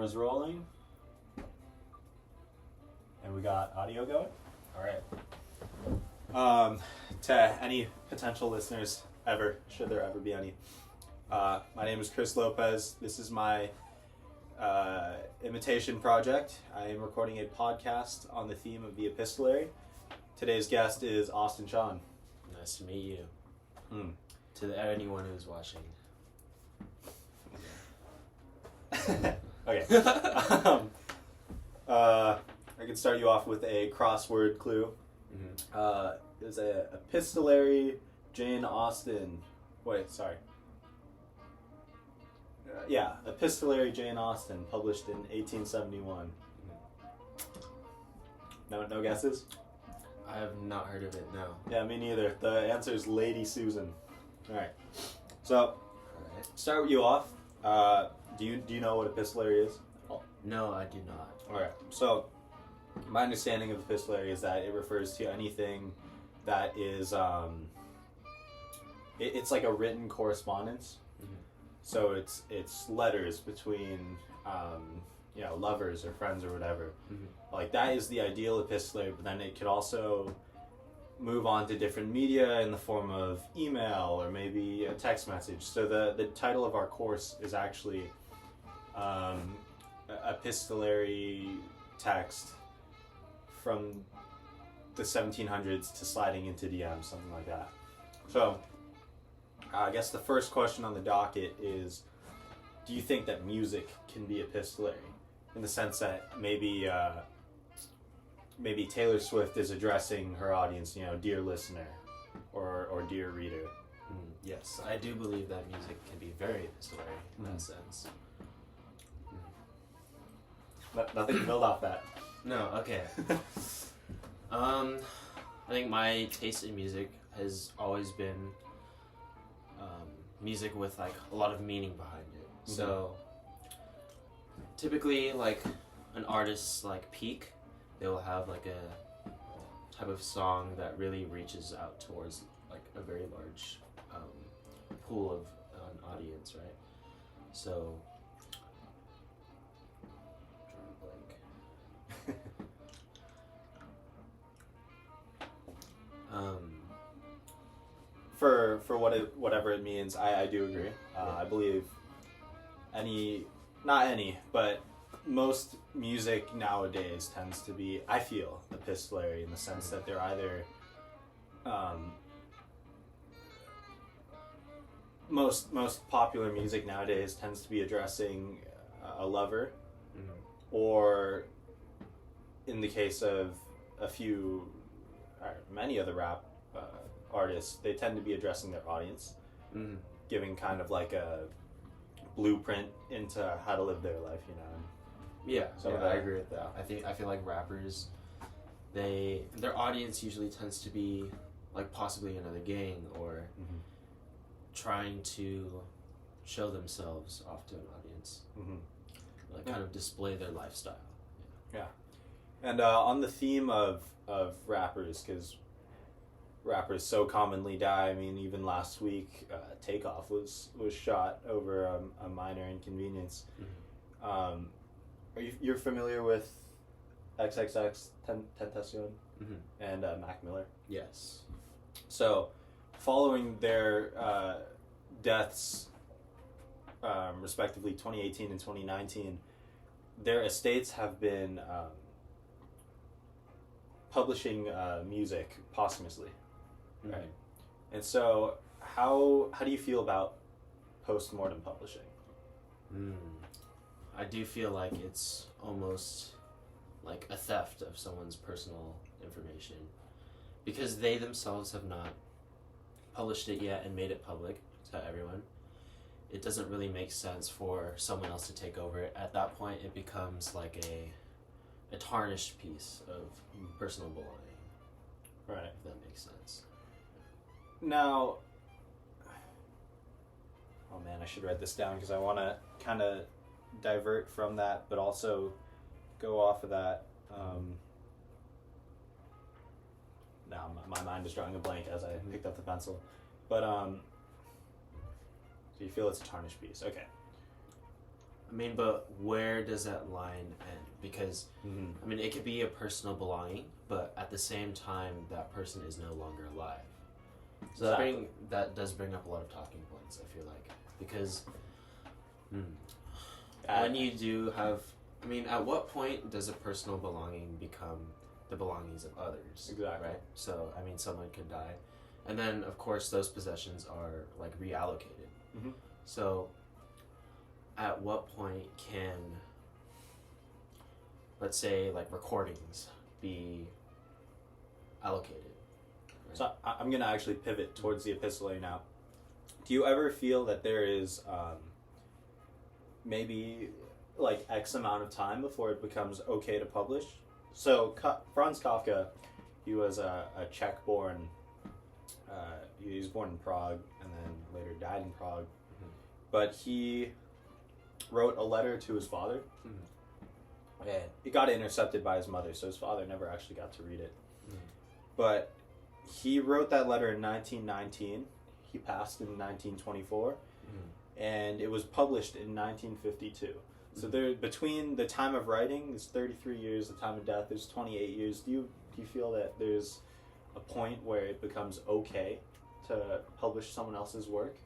Camera's rolling. And we got audio going. All right. To any potential listeners ever, should there ever be any, my name is Chris Lopez. This is my imitation project. I am recording a podcast on the theme of the epistolary. Today's guest is Austin Sean. Nice to meet you. To anyone who's watching. Okay. I can start you off with a crossword clue. There's a epistolary Jane Austen. Epistolary Jane Austen, published in 1871. No guesses? I have not heard of it, no. Yeah, me neither. The answer is Lady Susan. Alright. So, start with you off. Do you know what epistolary is? No, I do not. Alright. So, my understanding of epistolary is that it refers to anything that is, it's like a written correspondence. So it's letters between, lovers or friends or whatever. Like, that is the ideal epistolary, but then it could also move on to different media in the form of email or maybe a text message. So the title of our course is actually epistolary text from the 1700s to sliding into DM, something like that. So I guess the first question on the docket is, do you think that music can be epistolary? In the sense that maybe Taylor Swift is addressing her audience, dear listener, or dear reader. Yes, I do believe that music can be very epistolary in that sense. Nothing to build off that. No, okay. I think my taste in music has always been music with like a lot of meaning behind it. So typically, like an artist's like peak, they will have like a type of song that really reaches out towards like a very large pool of an audience, right? So For whatever it means, I do agree. I believe but most music nowadays tends to be, I feel, epistolary in the sense that they're either most popular music nowadays tends to be addressing a lover, or in the case of many of the rap artists, they tend to be addressing their audience, giving kind of like a blueprint into how to live their life, I agree with that. I feel like rappers, their audience usually tends to be like possibly another gang or trying to show themselves off to an audience, like kind of display their lifestyle. And on the theme of rappers, because rappers so commonly die. I mean, even last week, Takeoff was shot over a minor inconvenience. You're familiar with XXX Tentacion and Mac Miller? Yes. So, following their deaths, respectively 2018 and 2019, their estates have been publishing music posthumously. Right. And so, how do you feel about post-mortem publishing? I do feel like it's almost like a theft of someone's personal information, because they themselves have not published it yet and made it public to everyone. It doesn't really make sense for someone else to take over it. At that point, it becomes like a tarnished piece of personal belonging. Right. If that makes sense. Now, oh man, I should write this down because I want to kind of divert from that, but also go off of that. Now my mind is drawing a blank as I picked up the pencil. But, so you feel it's a tarnished piece. Okay. I mean, but where does that line end? Because, I mean, it could be a personal belonging, but at the same time, that person is no longer alive. So Exactly. that does bring up a lot of talking points, I feel like. Because when you do have... I mean, at what point does a personal belonging become the belongings of others? Exactly. Right? So, I mean, someone could die. And then, of course, those possessions are, like, reallocated. Mm-hmm. So, at what point can, let's say, like, recordings be allocated? Right? So I'm going to actually pivot towards the epistolary now. Do you ever feel that there is maybe like X amount of time before it becomes okay to publish? So Franz Kafka, he was a Czech-born, he was born in Prague and then later died in Prague. Mm-hmm. But he wrote a letter to his father. Mm-hmm. And it got intercepted by his mother, so his father never actually got to read it. Mm-hmm. But he wrote that letter in 1919. He passed in 1924. Mm-hmm. And it was published in 1952. So there, between the time of writing is 33 years, the time of death is 28 years. Do you feel that there's a point where it becomes okay to publish someone else's work?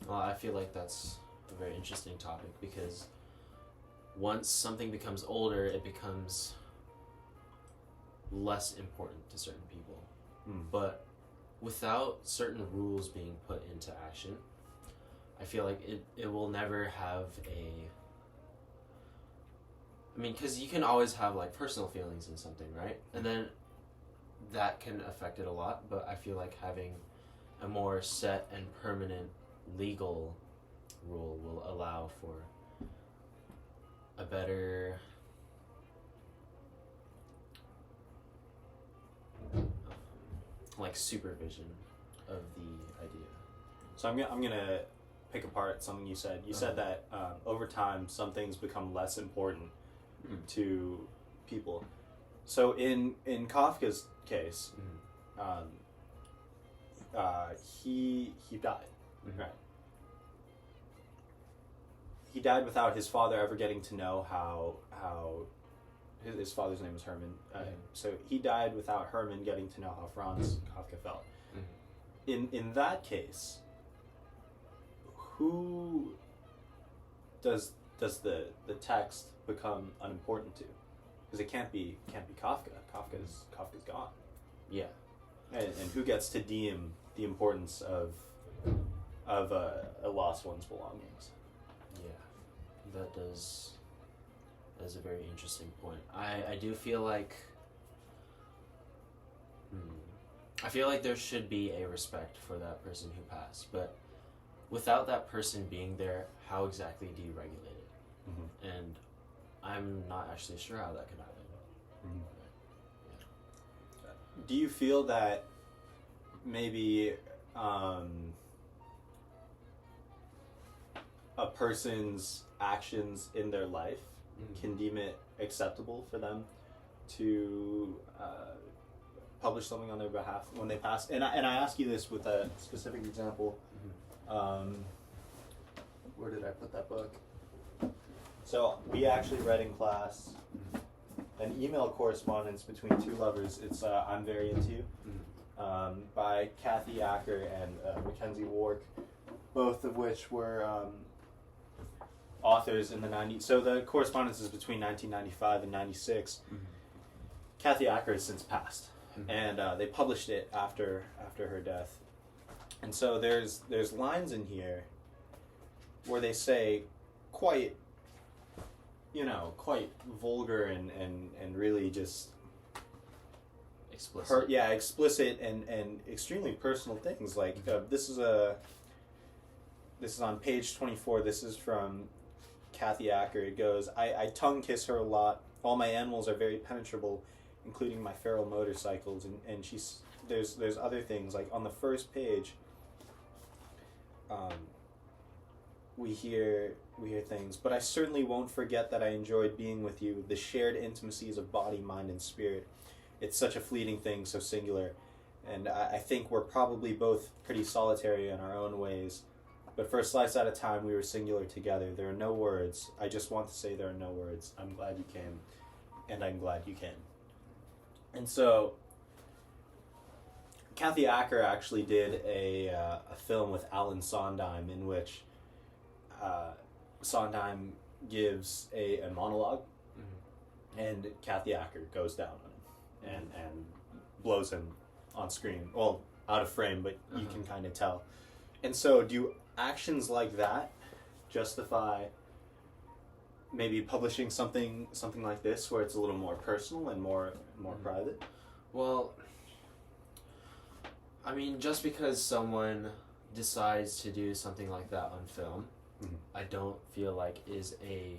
Well, I feel like that's a very interesting topic because once something becomes older, it becomes less important to certain people. But without certain rules being put into action, I feel like it will never have a... I mean, because you can always have, like, personal feelings in something, right? And then that can affect it a lot, but I feel like having a more set and permanent legal rule will allow for a better... like, supervision of the idea. So I'm gonna pick apart something you said. You said that over time some things become less important to people. So in Kafka's case, he died, right? He died without his father ever getting to know how his father's name was Herman. So he died without Herman getting to know how Franz Kafka felt. In that case, who does the text become unimportant to? Because it can't be Kafka. Kafka's gone. Yeah. And who gets to deem the importance of a lost one's belongings? Yeah, that is a very interesting point. I do feel like I feel like there should be a respect for that person who passed, but without that person being there, how exactly do you regulate it? And I'm not actually sure how that could happen. Do you feel that maybe a person's actions in their life can deem it acceptable for them to publish something on their behalf when they pass? And I ask you this with a specific example. Where did I put that book? So we actually read in class an email correspondence between two lovers. It's I'm Very Into You, by Kathy Acker and Mackenzie Wark, both of which were authors in the 90s. So the correspondence is between 1995 and 96. Kathy Acker has since passed, and they published it after her death. And so there's lines in here where they say quite vulgar and really just Explicit. explicit and extremely personal things. Like this is on page 24. This is from Kathy Acker. It goes, I tongue kiss her a lot. All my animals are very penetrable, including my feral motorcycles. And there's other things, like on the first page. We hear things, but I certainly won't forget that I enjoyed being with you, the shared intimacies of body, mind, and spirit. It's such a fleeting thing, so singular, and I think we're probably both pretty solitary in our own ways. But for a slice at a time, we were singular together. There are no words. I just want to say there are no words. I'm glad you came, and I'm glad you came. And so, Kathy Acker actually did a film with Alan Sondheim in which Sondheim gives a monologue, and Kathy Acker goes down on him and blows him on screen. Well, out of frame, but you can kind of tell. And so, do actions like that justify maybe publishing something like this where it's a little more personal and more private? Well, I mean, just because someone decides to do something like that on film, I don't feel like is a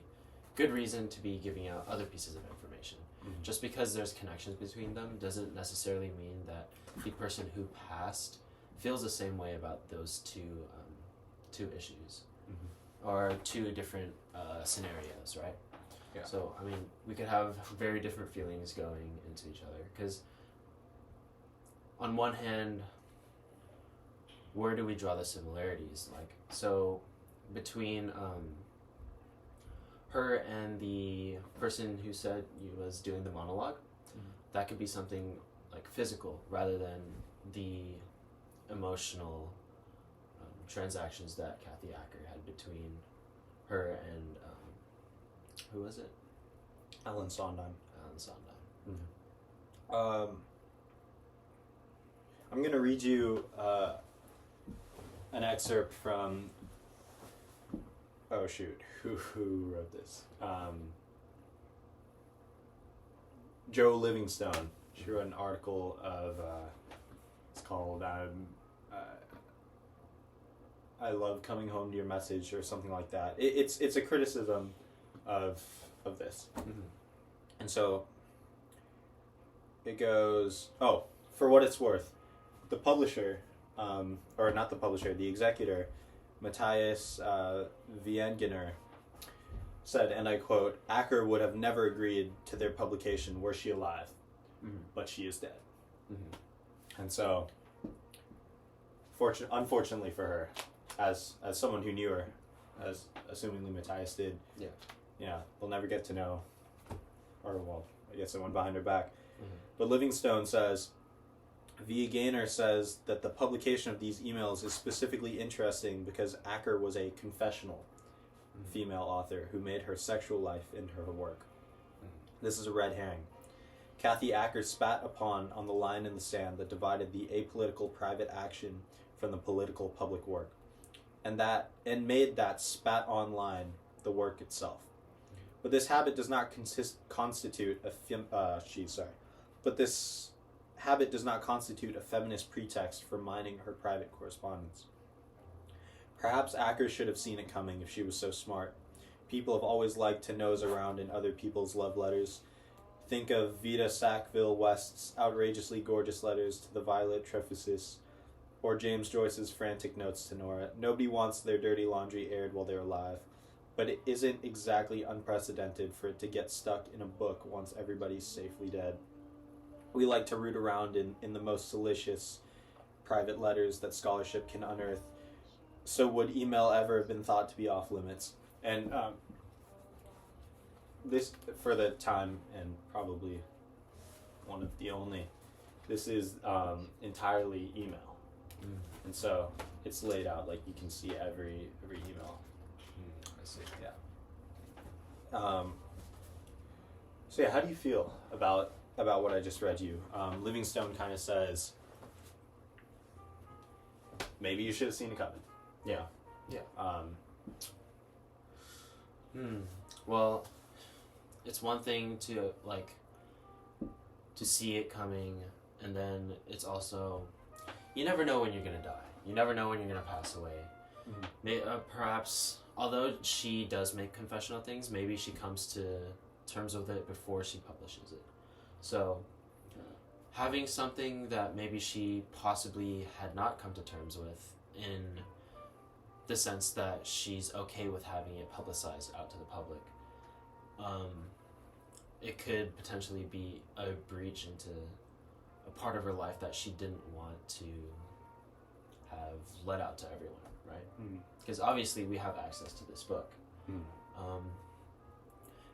good reason to be giving out other pieces of information. Just because there's connections between them doesn't necessarily mean that the person who passed feels the same way about those two issues or two different scenarios, right? Yeah. So, I mean, we could have very different feelings going into each other because on one hand, where do we draw the similarities? Like, so between her and the person who said he was doing the monologue, that could be something like physical rather than the emotional transactions that Kathy Acker had between her and who was it? Alan Sondheim. Alan Sondheim. I'm going to read you an excerpt from. Oh shoot! Who wrote this? Joe Livingstone. She wrote an article of. It's called "I love coming home to your message" or something like that. It's a criticism of this, and so it goes. Oh, for what it's worth, the publisher, or not the publisher, the executor, Matthias Viengener, said, and I quote, "Acker would have never agreed to their publication were she alive, but she is dead." And so, unfortunately for her, as someone who knew her, as assumingly Matthias did, they'll never get to know, or well, I guess it went behind her back. But Livingstone says, Gainer says that the publication of these emails is specifically interesting because Acker was a confessional female author who made her sexual life into her work. This is a red herring. Kathy Acker spat upon on the line in the sand that divided the apolitical private action from the political public work, and made that spat on line the work itself. But this habit does not constitute a feminist pretext for mining her private correspondence. Perhaps Acker should have seen it coming if she was so smart. People have always liked to nose around in other people's love letters. Think of Vita Sackville West's outrageously gorgeous letters to the Violet Trephysis, or James Joyce's frantic notes to Nora. Nobody wants their dirty laundry aired while they're alive, but it isn't exactly unprecedented for it to get stuck in a book once everybody's safely dead. We like to root around in the most salacious private letters that scholarship can unearth. So would email ever have been thought to be off limits? And this, for the time, and probably one of the only, this is entirely email. And so it's laid out like you can see every email. I see. Yeah. So yeah, how do you feel about what I just read you? Livingstone kind of says maybe you should have seen it coming. Yeah. Well, it's one thing to see it coming, and then it's also, you never know when you're gonna die. You never know when you're gonna pass away. Perhaps, although she does make confessional things, maybe she comes to terms with it before she publishes it. So, having something that maybe she possibly had not come to terms with, in the sense that she's okay with having it publicized out to the public, it could potentially be a breach into a part of her life that she didn't want to have let out to everyone, right? Because obviously we have access to this book. Mm.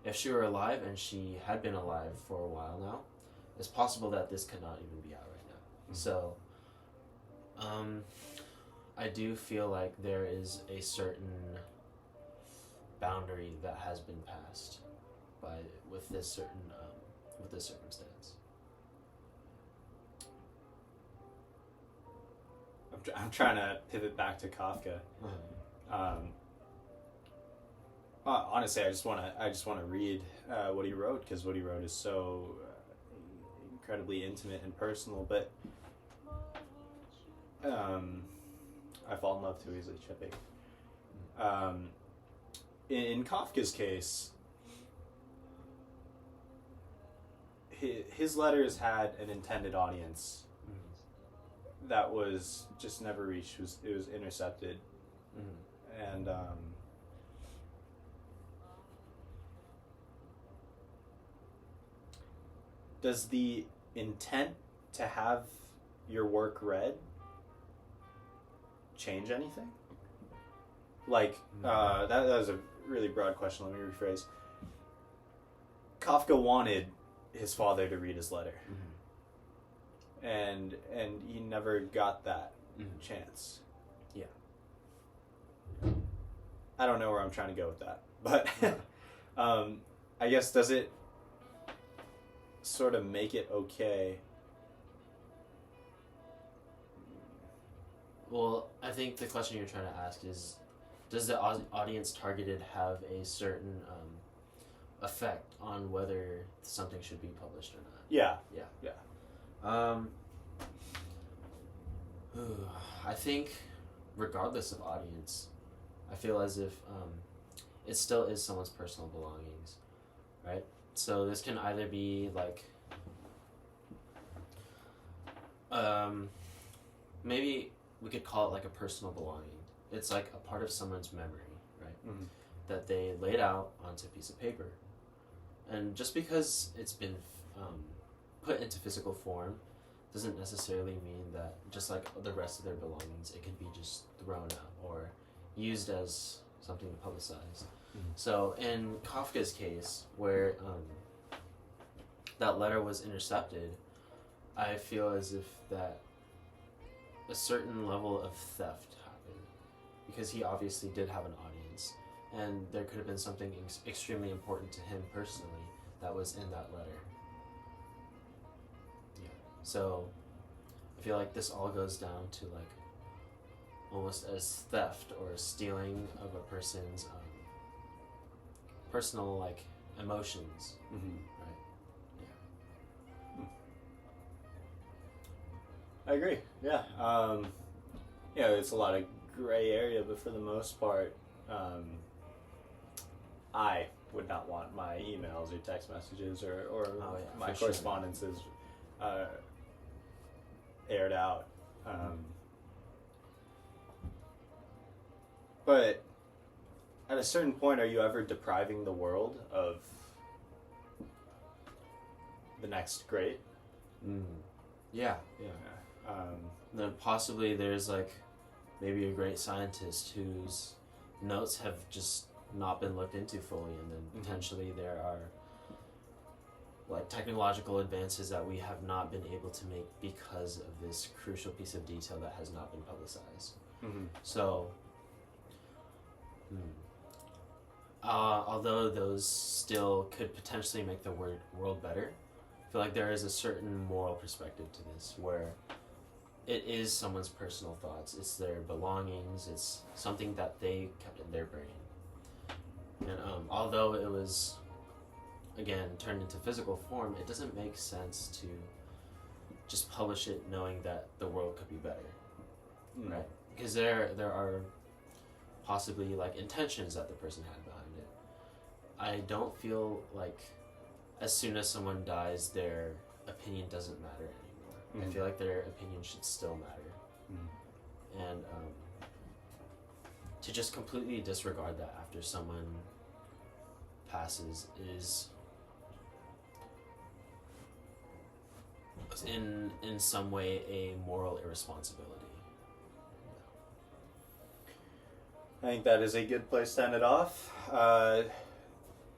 If she were alive, and she had been alive for a while now, it's possible that this could not even be out right now. So, I do feel like there is a certain boundary that has been passed with this circumstance. I'm trying to pivot back to Kafka. Honestly, I just want to read what he wrote, because what he wrote is so incredibly intimate and personal. But I fall in love too easily, Chippy. In Kafka's case, his letters had an intended audience that was just never reached. It was intercepted, and does the intent to have your work read change anything? Like, that was a really broad question. Let me rephrase. Kafka wanted his father to read his letter, and he never got that chance. Yeah. I don't know where I'm trying to go with that, but I guess, does it sort of make it okay? Well, I think the question you're trying to ask is, does the audience targeted have a certain effect on whether something should be published or not? Yeah. I think regardless of audience, I feel as if it still is someone's personal belongings, right? So this can either be like maybe we could call it like a personal belonging. It's like a part of someone's memory, right? That they laid out onto a piece of paper. And just because it's been put into physical form doesn't necessarily mean that, just like the rest of their belongings, it could be just thrown out or used as something to publicize. So in Kafka's case, where that letter was intercepted, I feel as if that a certain level of theft happened, because he obviously did have an audience, and there could have been something extremely important to him personally that was in that letter. Yeah. So I feel like this all goes down to like almost as theft or stealing of a person's personal like emotions, right? Yeah. I agree. Yeah. It's a lot of gray area, but for the most part, I would not want my emails or text messages or my correspondences aired out. But at a certain point, are you ever depriving the world of the next great? Yeah. Then possibly there's like maybe a great scientist whose notes have just not been looked into fully, and then potentially there are like technological advances that we have not been able to make because of this crucial piece of detail that has not been publicized. So although those still could potentially make the world better, I feel like there is a certain moral perspective to this, where it is someone's personal thoughts, it's their belongings, it's something that they kept in their brain. And although it was, again, turned into physical form, it doesn't make sense to just publish it knowing that the world could be better, right? Because there are possibly like intentions that the person had behind it. I don't feel like as soon as someone dies, their opinion doesn't matter anymore. I feel like their opinion should still matter. And to just completely disregard that after someone passes is in some way a moral irresponsibility. I think that is a good place to end it off.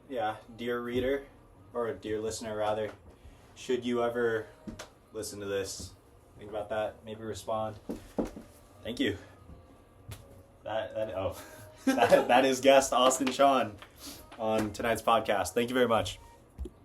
Yeah, dear reader, or dear listener rather, should you ever listen to this, think about that, maybe respond. Thank you. That is guest Austin Sean on tonight's podcast. Thank you very much.